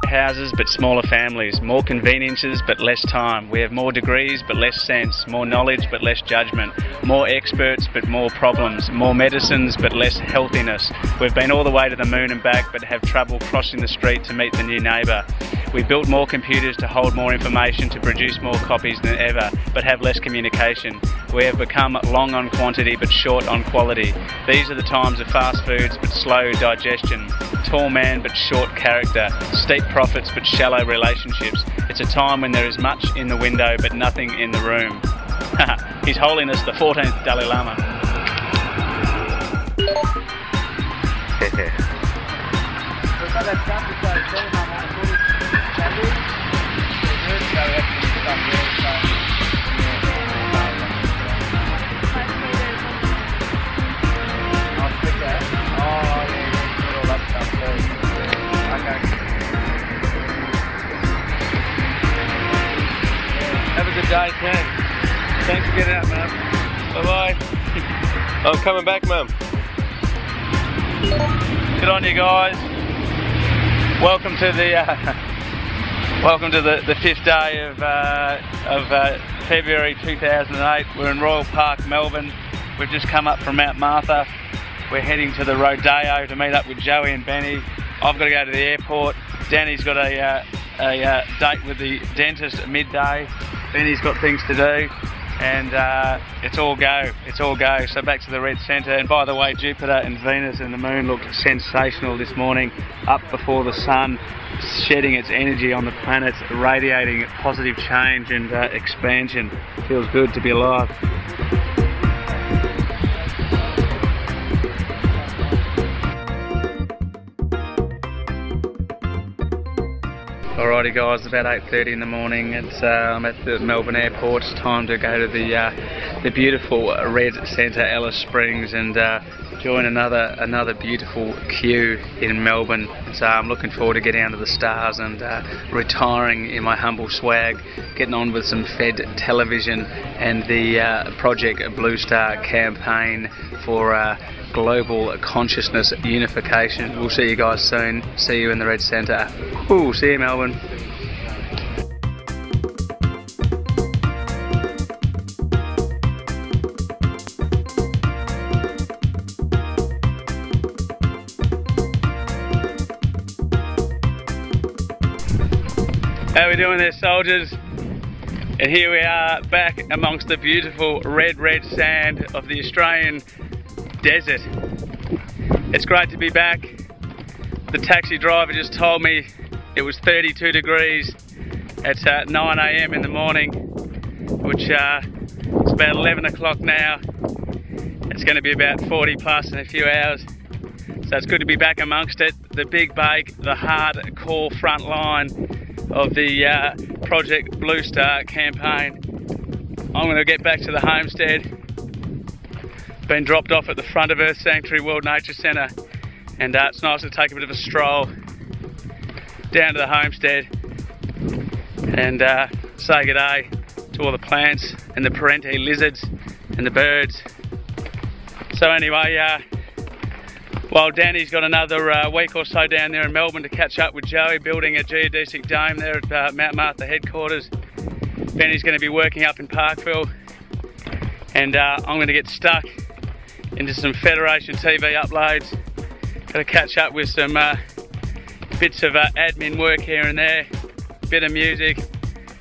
Houses but smaller families, more conveniences but less time. We have more degrees but less sense, more knowledge but less judgment, more experts but more problems, more medicines but less healthiness. We've been all the way to the moon and back but have trouble crossing the street to meet the new neighbour. We built more computers to hold more information, to produce more copies than ever, but have less communication. We have become long on quantity but short on quality. These are the times of fast foods but slow digestion, tall man but short character, steep profits but shallow relationships. It's a time when there is much in the window but nothing in the room. His Holiness the 14th Dalai Lama. Have a good day, Ken. Thanks for getting out, Mum. Bye-bye. I'm coming back, Mum. Good on you guys. Welcome to the fifth day of February 2008. We're in Royal Park, Melbourne. We've just come up from Mount Martha. We're heading to the Rodeo to meet up with Joey and Benny. I've got to go to the airport. Danny's got a date with the dentist at midday. Benny's got things to do, and it's all go. It's all go. So back to the Red Centre. And by the way, Jupiter and Venus and the Moon looked sensational this morning, up before the sun, shedding its energy on the planet, radiating positive change and expansion. Feels good to be alive. Alrighty guys, it's about 8:30 in the morning. I'm at the Melbourne airport. It's time to go to the beautiful Red Centre, Alice Springs, and join another beautiful queue in Melbourne. So I'm looking forward to getting under the stars and retiring in my humble swag, getting on with some Fed television and the Project Bluestar campaign for global consciousness unification. We'll see you guys soon. See you in the Red Centre. Ooh, see you, Melbourne. How we doing there, soldiers? And here we are back amongst the beautiful red sand of the Australian desert. It's great to be back. The taxi driver just told me it was 32 degrees at 9 AM in the morning, which it's about 11 o'clock now. It's going to be about 40 plus in a few hours. So it's good to be back amongst it. The big bake, the hardcore front line of the Project Bluestar campaign. I'm going to get back to the homestead. Been dropped off at the front of Earth Sanctuary World Nature Centre, and it's nice to take a bit of a stroll down to the homestead and say good day to all the plants and the parente lizards and the birds. So anyway, while Danny's got another week or so down there in Melbourne to catch up with Joey, building a geodesic dome there at Mount Martha headquarters, Benny's going to be working up in Parkville, and I'm going to get stuck into some Federation TV uploads. Got to catch up with some bits of admin work here and there, bit of music,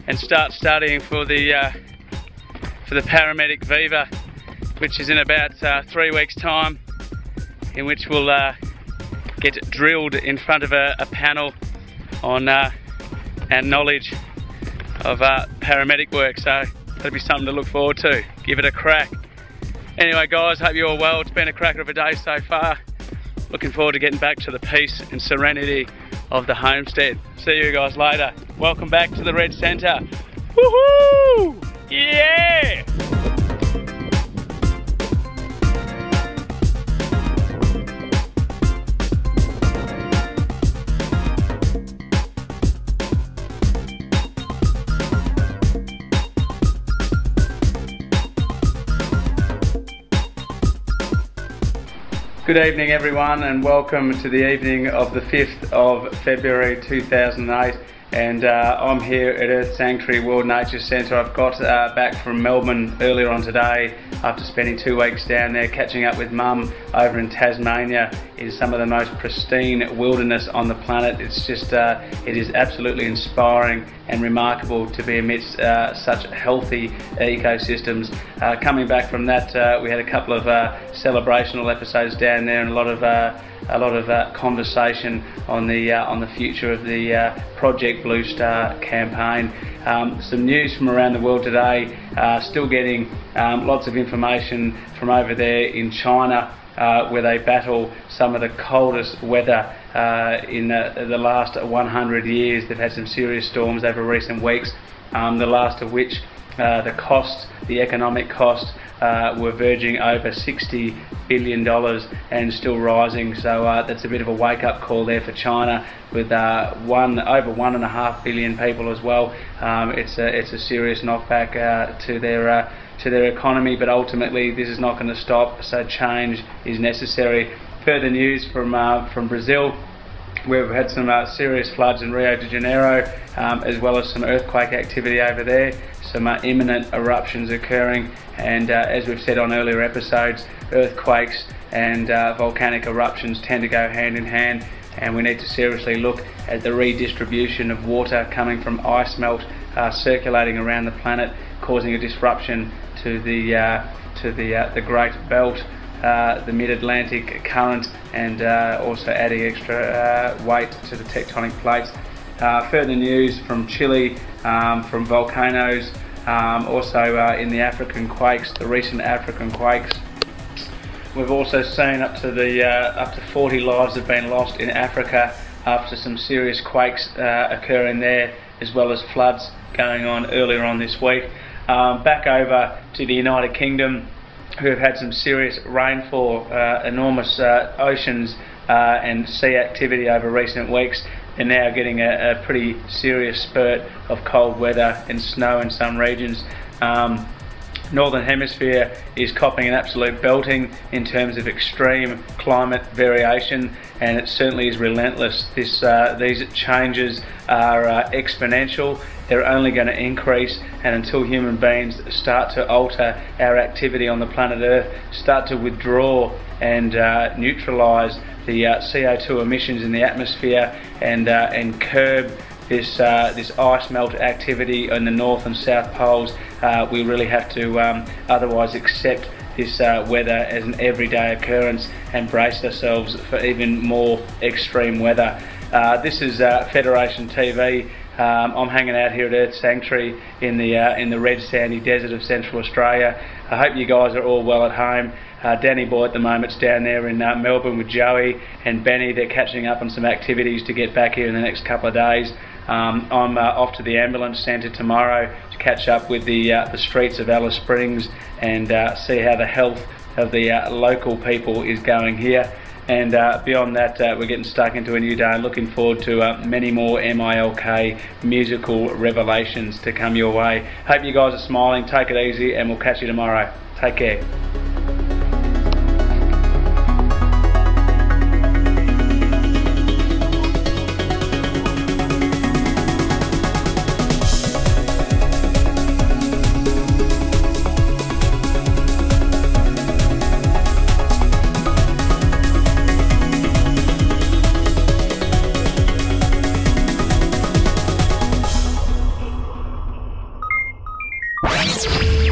and start studying for the paramedic Viva, which is in about 3 weeks' time, in which we'll get drilled in front of a panel on our knowledge of paramedic work. So that'll be something to look forward to. Give it a crack. Anyway guys, hope you're all well. It's been a cracker of a day so far. Looking forward to getting back to the peace and serenity of the homestead. See you guys later. Welcome back to the Red Centre. Woohoo! Yeah! Good evening everyone, and welcome to the evening of the 5th of February 2008, and I'm here at Earth Sanctuary World Nature Centre. I've got back from Melbourne earlier on today after spending 2 weeks down there catching up with Mum over in Tasmania in some of the most pristine wilderness on the planet. It's just, it is absolutely inspiring and remarkable to be amidst such healthy ecosystems. Coming back from that, we had a couple of celebrational episodes down there and a lot of conversation on the future of the Project Bluestar campaign. Some news from around the world today. Still getting lots of information from over there in China, where they battle some of the coldest weather in the last 100 years. They've had some serious storms over recent weeks, the last of which the economic cost were verging over $60 billion and still rising. So that's a bit of a wake-up call there for China, with over 1.5 billion people as well. It's a serious knockback to their economy, but ultimately this is not going to stop, so change is necessary. Further news from Brazil, where we've had some serious floods in Rio de Janeiro, as well as some earthquake activity over there, some imminent eruptions occurring, and as we've said on earlier episodes, earthquakes and volcanic eruptions tend to go hand in hand, and we need to seriously look at the redistribution of water coming from ice melt circulating around the planet, causing a disruption to the Great Belt, the mid-Atlantic current, and also adding extra weight to the tectonic plates. Further news from Chile, from volcanoes, also in the African quakes, the recent African quakes. We've also seen up to 40 lives have been lost in Africa after some serious quakes occurring there, as well as floods going on earlier on this week. Back over to the United Kingdom, who have had some serious rainfall, enormous oceans and sea activity over recent weeks. They're now getting a pretty serious spurt of cold weather and snow in some regions. Northern Hemisphere is copping an absolute belting in terms of extreme climate variation, and it certainly is relentless. These changes are exponential. They're only going to increase, and until human beings start to alter our activity on the planet Earth, start to withdraw and neutralise the CO2 emissions in the atmosphere, and curb this ice melt activity in the North and South Poles, we really have to otherwise accept this weather as an everyday occurrence and brace ourselves for even more extreme weather. This is Federation TV. I'm hanging out here at Earth Sanctuary in the red sandy desert of Central Australia. I hope you guys are all well at home. Danny Boy at the moment's down there in Melbourne with Joey and Benny. They're catching up on some activities to get back here in the next couple of days. I'm off to the ambulance centre tomorrow to catch up with the streets of Alice Springs and see how the health of the local people is going here. And beyond that, we're getting stuck into a new day and looking forward to many more MILK musical revelations to come your way. Hope you guys are smiling, take it easy, and we'll catch you tomorrow. Take care. Bye.